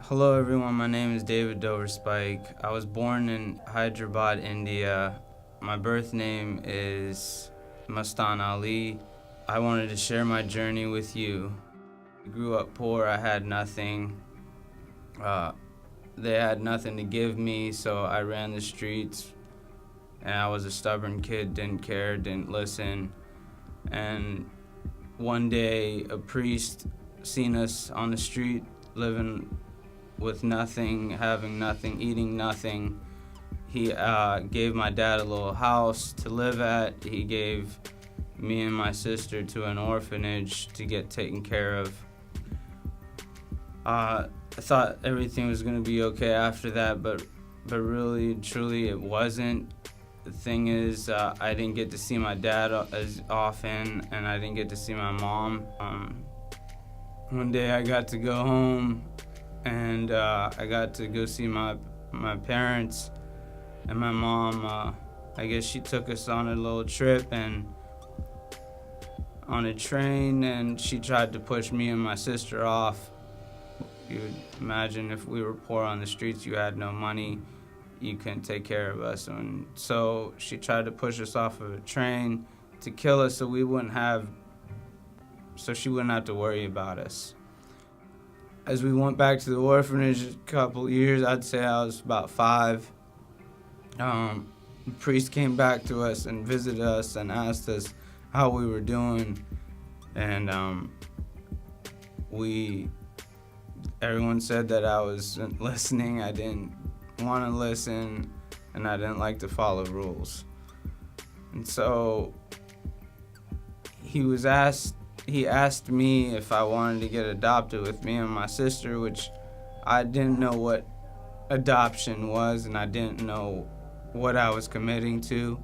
Hello everyone, my name is David Doverspike. I was born in Hyderabad, India. My birth name is Mustan Ali. I wanted to share my journey with you. I grew up poor, I had nothing. They had nothing to give me, so I ran the streets. And I was a stubborn kid, didn't care, didn't listen. And one day a priest seen us on the street living with nothing, having nothing, eating nothing. He gave my dad a little house to live at. He gave me and my sister to an orphanage to get taken care of. I thought everything was gonna be okay after that, but really, truly, it wasn't. The thing is, I didn't get to see my dad as often, and I didn't get to see my mom. One day I got to go home, and I got to go see my parents, and my mom, I guess she took us on a little trip and on a train, and she tried to push me and my sister off. You would imagine if we were poor on the streets, you had no money, you couldn't take care of us. And so she tried to push us off of a train to kill us so she wouldn't have to worry about us. As we went back to the orphanage a couple years, I'd say I was about 5. The priest came back to us and visited us and asked us how we were doing. And everyone said that I wasn't listening, I didn't want to listen, and I didn't like to follow rules. And so he asked me if I wanted to get adopted with me and my sister, which I didn't know what adoption was, and I didn't know what I was committing to.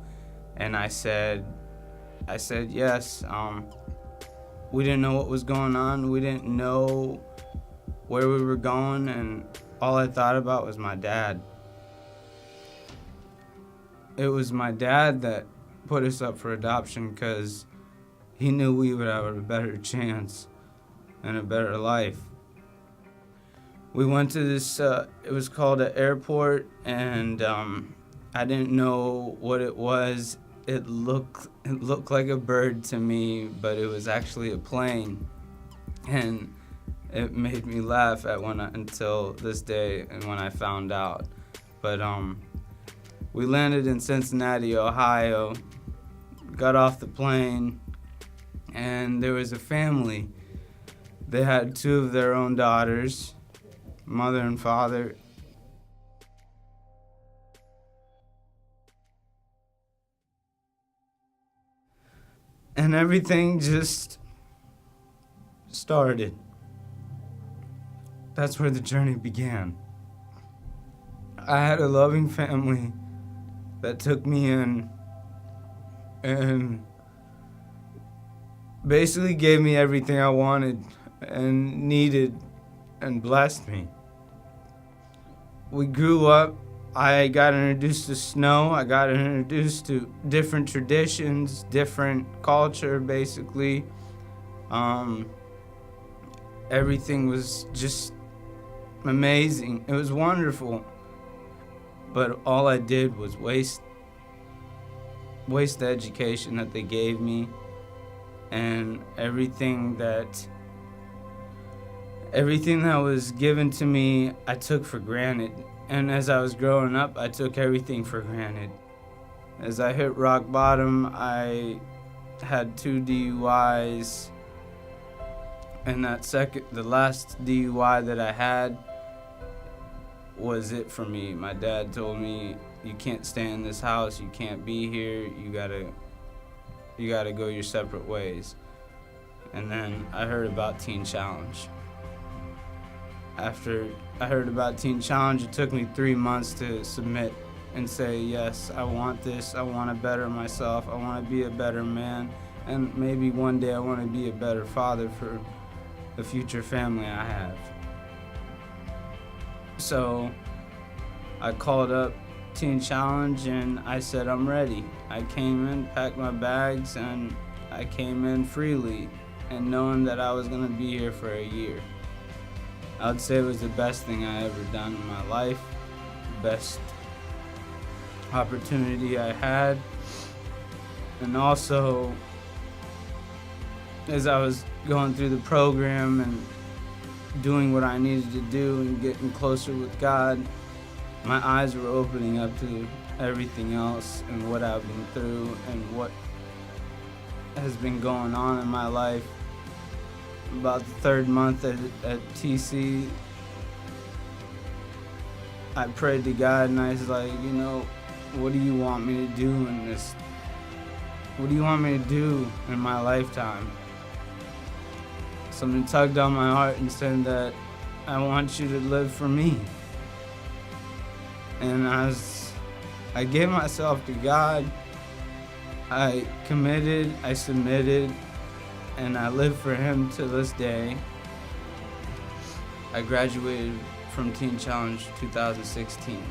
And I said yes. We didn't know what was going on. We didn't know where we were going, and all I thought about was my dad. It was my dad that put us up for adoption because he knew we would have a better chance and a better life. We went to this, it was called an airport, and I didn't know what it was. It looked like a bird to me, but it was actually a plane. And it made me laugh until this day and when I found out. But we landed in Cincinnati, Ohio, got off the plane, and there was a family. They had 2 of their own daughters, mother and father. And everything just started. That's where the journey began. I had a loving family that took me in and basically gave me everything I wanted and needed and blessed me. We grew up. I got introduced to snow. I got introduced to different traditions, different culture, basically. Everything was just amazing. It was wonderful. But all I did was waste the education that they gave me, and everything that was given to me, I took for granted. And as I was growing up, I took everything for granted. As I hit rock bottom, I had 2 DUIs, and the last DUI that I had was it for me. My dad told me, you can't stay in this house, you can't be here, you gotta go your separate ways. And then I heard about Teen Challenge. After I heard about Teen Challenge, it took me 3 months to submit and say, yes, I want this, I want to better myself, I want to be a better man, and maybe one day I want to be a better father for the future family I have. So I called up Teen Challenge and I said, I'm ready. I came in, packed my bags, and I came in freely and knowing that I was going to be here for a year. I would say it was the best thing I ever done in my life, best opportunity I had. And also, as I was going through the program and doing what I needed to do and getting closer with God, my eyes were opening up to everything else and what I've been through and what has been going on in my life. About the third month at TC, I prayed to God and I was like, what do you want me to do in this? What do you want me to do in my lifetime? Something tugged on my heart and said that I want you to live for me. And I gave myself to God. I committed, I submitted, and I live for Him to this day. I graduated from Teen Challenge 2016.